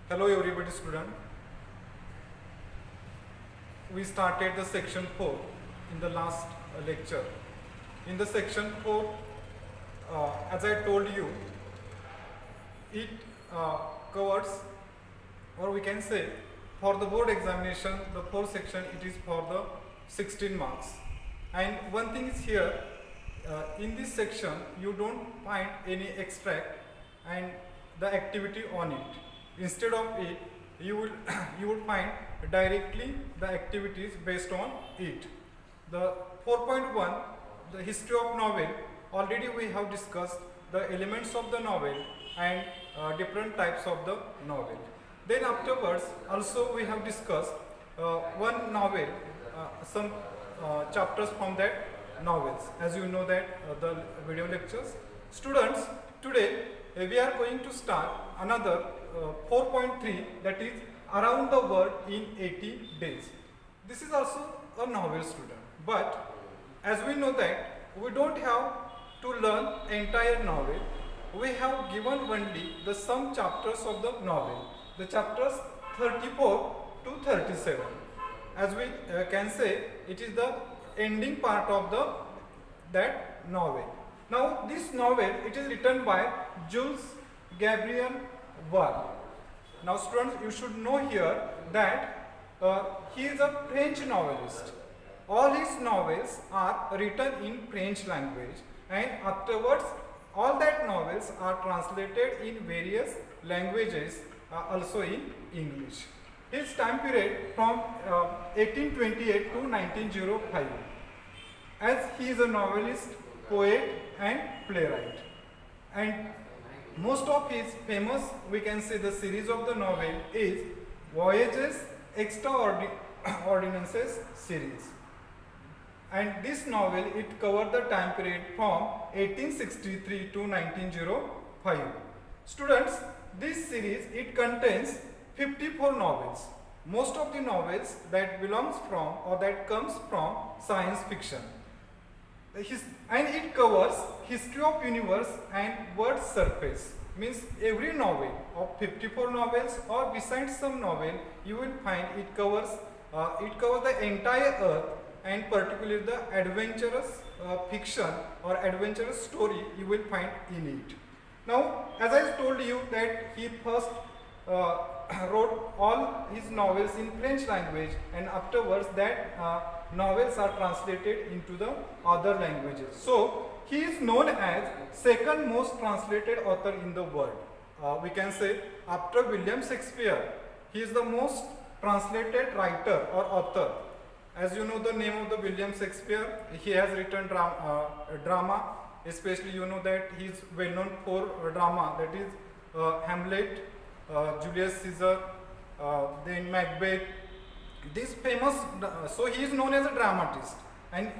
Hello everybody student. We started the section 4 in the last lecture. In the section 4, as I told you, it covers, or we can say for the board examination, the 4th section, it is for the 16 marks. And one thing is here, in this section you don't find any extract and the activity on it. Instead of it, you will you would find directly the activities based on it. The 4.1, the history of novel, already we have discussed the elements of the novel and different types of the novel. Then afterwards also we have discussed one novel, some chapters from that novels, as you know that the video lectures. Students, today we are going to start another 4.3, that is around the world in 80 days. This is also a novel, student, but as we know that we don't have to learn entire novel. We have given only the some chapters of the novel, the chapters 34 to 37. As we can say, it is the ending part of the that novel. Now this novel, it is written by Jules Gabriel Verne. Now students, you should know here that he is a French novelist. All his novels are written in French language, and afterwards all that novels are translated in various languages, also in English. His time period from 1828 to 1905, as he is a novelist, poet and playwright. And most of his famous, we can say, the series of the novel is Voyages Extraordinances series. And this novel, it covered the time period from 1863 to 1905. Students, this series, it contains 54 novels. Most of the novels that belongs from or that comes from science fiction. And it covers history of universe and Earth's surface. Means every novel of 54 novels or besides some novel, you will find it covers the entire Earth, and particularly the adventurous fiction or adventurous story you will find in it. Now, as I told you that he first wrote all his novels in French language, and afterwards that novels are translated into the other languages. So he is known as second most translated author in the world. We can say after William Shakespeare, he is the most translated writer or author. As you know the name of the William Shakespeare, he has written drama, especially you know that he is well known for drama, that is Hamlet, Julius Caesar, then Macbeth. This famous, so he is known as a dramatist. And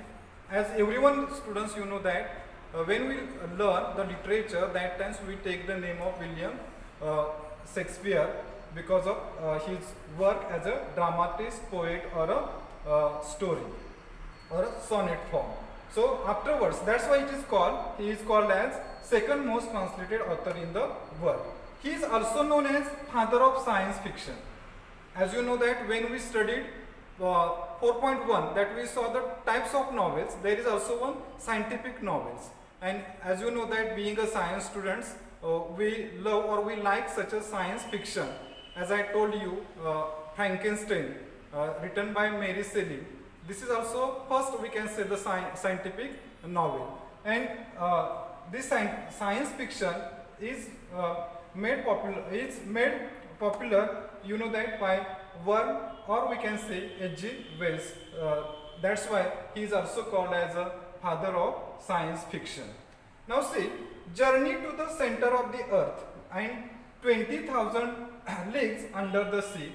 as everyone, students, you know that when we learn the literature, that times we take the name of William Shakespeare because of his work as a dramatist, poet, or a story or a sonnet form. So afterwards, that's why he is called as second most translated author in the world. He is also known as father of science fiction. As you know that when we studied 4.1, that we saw the types of novels, there is also one scientific novels. And as you know that being a science students, we love or we like such a science fiction. As I told you, Frankenstein, written by Mary Shelley. This is also first, we can say, the scientific novel. And this science fiction is made popular, you know that, by Verne, or we can say H.G. Wells. That's why he is also called as a father of science fiction. Now see, Journey to the Center of the Earth and 20,000 Leagues Under the Sea.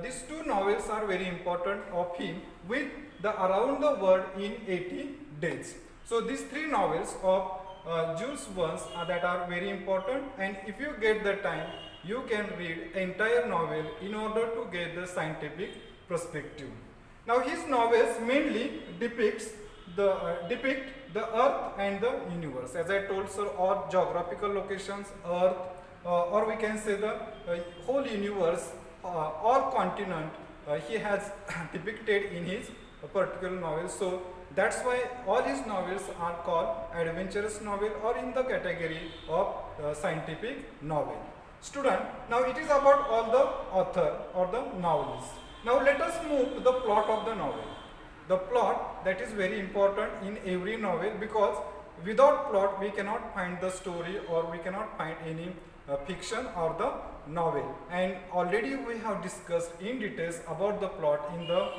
These two novels are very important of him, with the Around the World in 80 Days. So these three novels of Jules Verne that are very important, and if you get the time, you can read entire novel in order to get the scientific perspective. Now his novels mainly depict the Earth and the universe. As I told, sir, all geographical locations, Earth, or we can say the whole universe, all continent he has depicted in his particular novel. So that's why all his novels are called adventurous novel or in the category of scientific novel. Student, now it is about all the author or the novelist. Now let us move to the plot of the novel. The plot, that is very important in every novel, because without plot we cannot find the story or we cannot find any fiction or the novel. And already we have discussed in details about the plot in the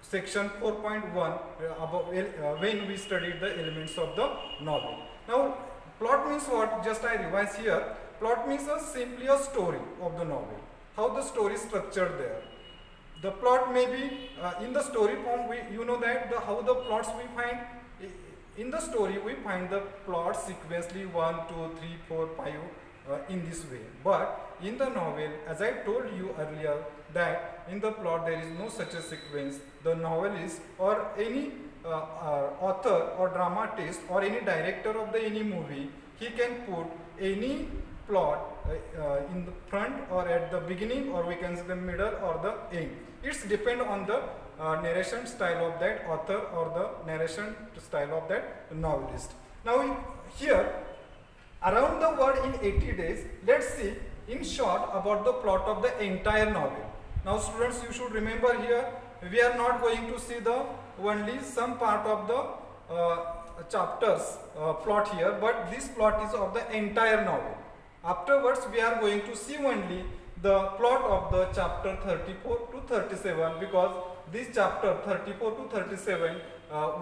section 4.1 when we studied the elements of the novel. Now plot means what? Just I revise here. Plot means simply a story of the novel. How the story is structured there. The plot may be in the story form. You know that how the plots we find in the story, we find the plot sequentially 1, 2, 3, 4, 5 in this way. But in the novel, as I told you earlier, that in the plot there is no such a sequence. The novelist or any author or dramatist or any director of any movie, he can put any plot in the front or at the beginning, or we can say the middle or the end. It's depend on the narration style of that author or the narration style of that novelist. Now here, around the world in 80 days, let's see in short about the plot of the entire novel. Now students, you should remember here, we are not going to see the only some part of the chapters plot here, but this plot is of the entire novel. Afterwards, we are going to see only the plot of the chapter 34 to 37, because this chapter 34 to 37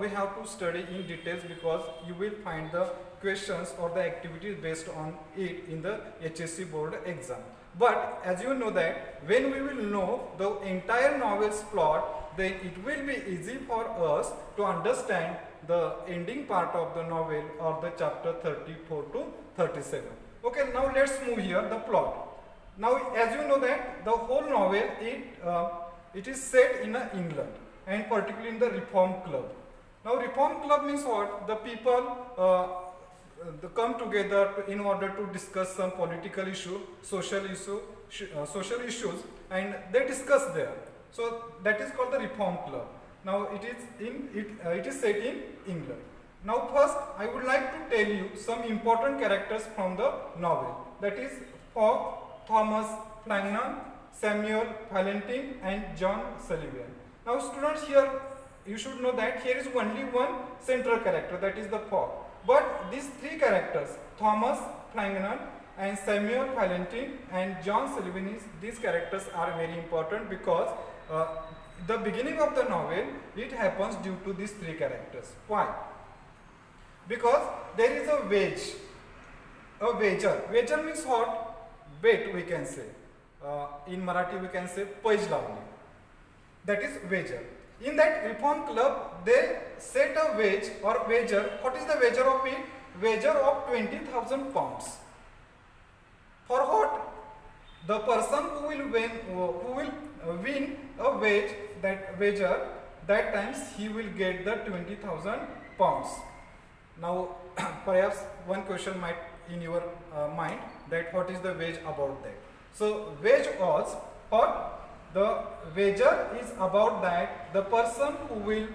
we have to study in details, because you will find the questions or the activities based on it in the HSC board exam. But as you know that when we will know the entire novel's plot, then it will be easy for us to understand the ending part of the novel or the chapter 34 to 37. Okay, now let's move here the plot. Now as you know that the whole novel it is set in England, and particularly in the Reform Club. Now Reform Club means what? The people they come together in order to discuss some political issue, social issues, and they discuss there. So that is called the Reform Club. Now it is set in England. Now first I would like to tell you some important characters from the novel. That is Fogg, Thomas Flanagan, Samuel Valentine and John Sullivan. Now students, here you should know that here is only one central character, that is the Fogg. But these three characters, Thomas Flanagan and Samuel Valentine and John Sullivan, these characters are very important, because the beginning of the novel, it happens due to these three characters. Why? Because there is a wager. Wager means what? Bet, we can say. In Marathi we can say पैज लावणे. That is wager. In that Reform Club, they set a wage or wager. What is the wager of it? Wager of 20,000 pounds. For what? The person who will win a wage, that wager, that times he will get the 20,000 pounds. Now perhaps one question might in your mind, that what is the wage about that? So wage was what? The wager is about that the person who will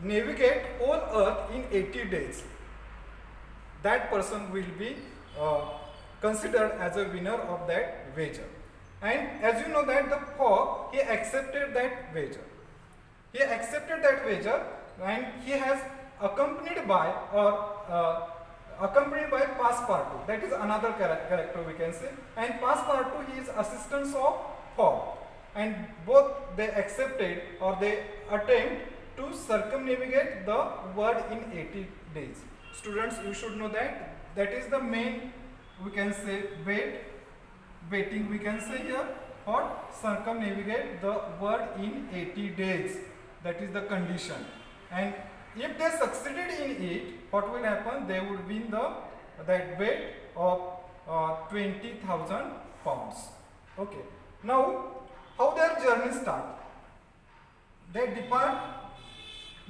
navigate whole earth in 80 days, that person will be considered as a winner of that wager. And as you know that the Fogg, he accepted that wager. And he has accompanied by Passepartout. That is another character we can say. And Passepartout, he is assistant of Fogg. And both they accepted or they attempt to circumnavigate the world in 80 days. Students, you should know that that is the main, we can say, betting we can say here, or circumnavigate the world in 80 days. That is the condition. And if they succeeded in it, what will happen? They would win that bet of 20,000 pounds. Okay. Now, how their journey start? They depart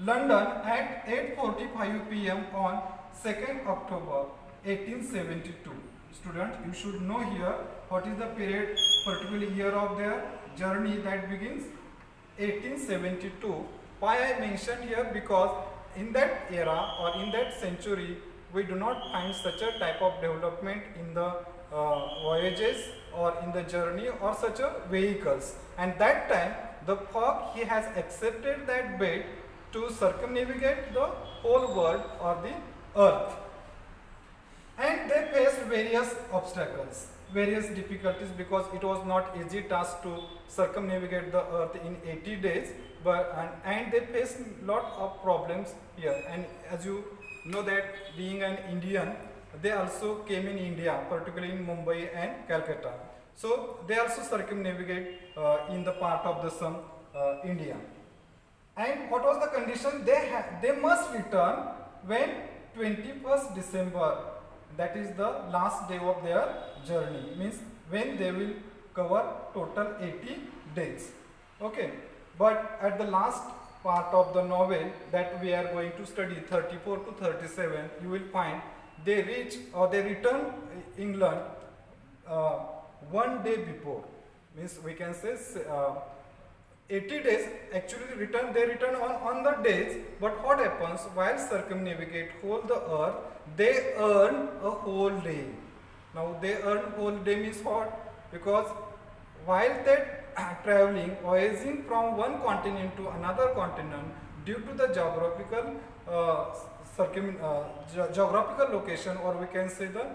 London at 8:45 p.m. on 2nd October 1872. Student, you should know here what is the period, particular year of their journey that begins 1872. Why I mentioned here? Because in that era or in that century, we do not find such a type of development in the voyages or in the journey or such a vehicles. And that time the fog, he has accepted that bait to circumnavigate the whole world or the earth. And they faced various obstacles, various difficulties, because it was not easy task to circumnavigate the earth in 80 days, and they faced lot of problems here. And as you know that being an Indian, they also came in India, particularly in Mumbai and Calcutta. So they also circumnavigate in the part of the some India. And what was the condition? They must return when 21st December, that is the last day of their journey, means when they will cover total 80 days. Okay, but at the last part of the novel that we are going to study, 34 to 37, you will find they return England 1 day before, means we can say 80 days actually they return on the days. But what happens, while circumnavigate whole the earth, they earn a whole day. Now they earn whole day means what? Because while they traveling, voyaging from one continent to another continent, due to the geographical geographical location, or we can say the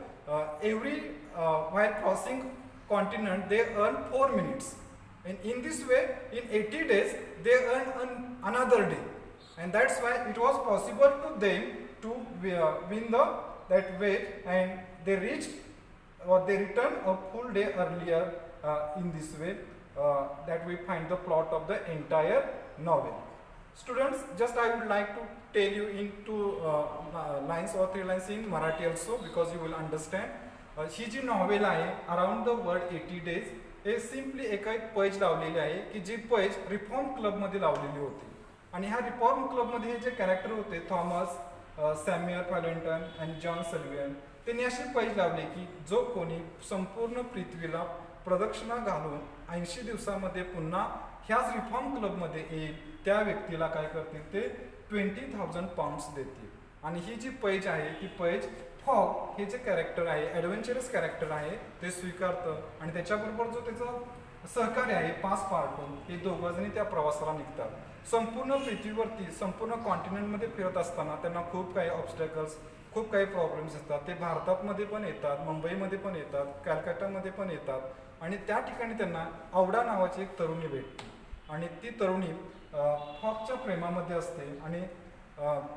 while crossing continent, they earn 4 minutes. And in this way, in 80 days, they earn another day. And that's why it was possible to them to win that way, and they reached or they returned a full day earlier. In this way, that we find the plot of the entire novel. Students, just I would like to tell you in 2 lines or 3 lines in Marathi also, because you will understand. ही जी novel आहे around the world 80 days, हे simply एका एक page लावलेली आहे की जी page reform क्लबमध्ये लावलेली होती. आणि ह्या रिफॉर्म क्लबमध्ये हे जे कॅरेक्टर होते, थॉमस, सॅम्युअल फॅलेंटन आणि जॉन सल्वियन, त्यांनी अशी पैज लावली की जो कोणी संपूर्ण पृथ्वीला प्रदक्षिणा घालून 80 दिवसामध्ये पुन्हा ह्याच रिफॉर्म क्लबमध्ये येईल, त्या व्यक्तीला काय करतील ते 20,000 पाउंड्स देतील. आणि ही जी पैज आहे ती पैज फॉग हे जे कॅरेक्टर आहे, ॲडव्हेंचरस कॅरेक्टर आहे, ते स्वीकारतं. आणि त्याच्याबरोबर जो त्याचा सहकारी आहे पासपार्टून, हे दोघं जणी त्या प्रवासाला निघतात. संपूर्ण पृथ्वीवरती संपूर्ण कॉन्टिनेंटमध्ये फिरत असताना त्यांना खूप काही ऑब्स्टॅकल्स, खूप काही प्रॉब्लेम्स येतात. ते भारतामध्ये पण येतात, मुंबईमध्ये पण येतात, कॅलकत्तामध्ये पण येतात. आणि त्या ठिकाणी त्यांना आवडा नावाची एक तरुणी भेटते, आणि ती तरुणी फॉगच्या प्रेमामध्ये असते. आणि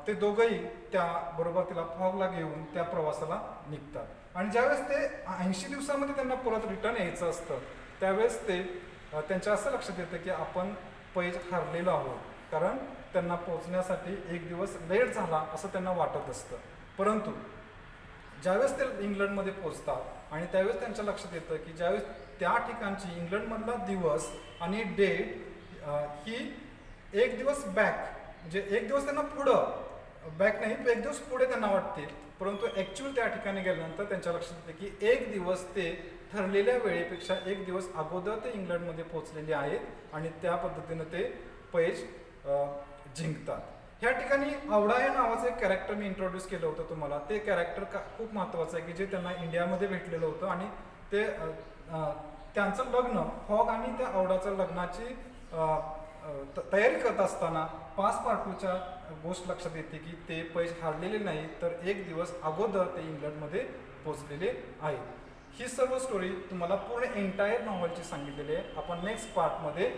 ते दोघंही त्या बरोबर तिला फॉगला घेऊन त्या प्रवासाला निघतात. आणि ज्यावेळेस ते 80 दिवसामध्ये त्यांना परत रिटर्न यायचं असतं, त्यावेळेस ते त्यांच्या असं लक्षात येतं की आपण पैज हरलेलो आहोत, कारण त्यांना पोहोचण्यासाठी 1 दिवस लेट झाला असं त्यांना वाटत असतं. परंतु ज्यावेळेस ते इंग्लंडमध्ये पोहोचतात आणि त्यावेळेस त्यांच्या लक्षात येतं की ज्यावेळेस त्या ठिकाणची इंग्लंडमधला दिवस आणि डेट ही 1 दिवस बॅक, म्हणजे 1 दिवस त्यांना पुढं, बॅक नाही 1 दिवस पुढे त्यांना वाटते. परंतु ॲक्च्युअल त्या ठिकाणी गेल्यानंतर त्यांच्या लक्षात येते की 1 दिवस ते ठरलेल्या वेळेपेक्षा 1 दिवस अगोदर ते इंग्लंडमध्ये पोहोचलेले आहेत आणि त्या पद्धतीनं ते पैज जिंकतात. ह्या ठिकाणी आवडा या नावाचं एक कॅरेक्टर मी इंट्रोड्यूस केलं होतं तुम्हाला. ते कॅरेक्टर खूप महत्त्वाचं आहे की जे त्यांना इंडियामध्ये भेटलेलं होतं. आणि ते त्यांचं लग्न, फॉग आणि त्या आवडाचं लग्नाची तयारी करत असताना पासपार्टूच्या गोष्ट लक्षात येते की ते पैज हारलेले नाही, तर 1 दिवस अगोदर ते इंग्लंडमध्ये पोहोचलेले आहेत. ही सर्व स्टोरी तुम्हाला पूर्ण एंटायर नॉव्हलची सांगितलेली आहे. आपण नेक्स्ट पार्टमध्ये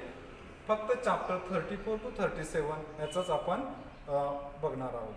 फक्त चॅप्टर 34 to 37 याचंच आपण बघणार आहोत.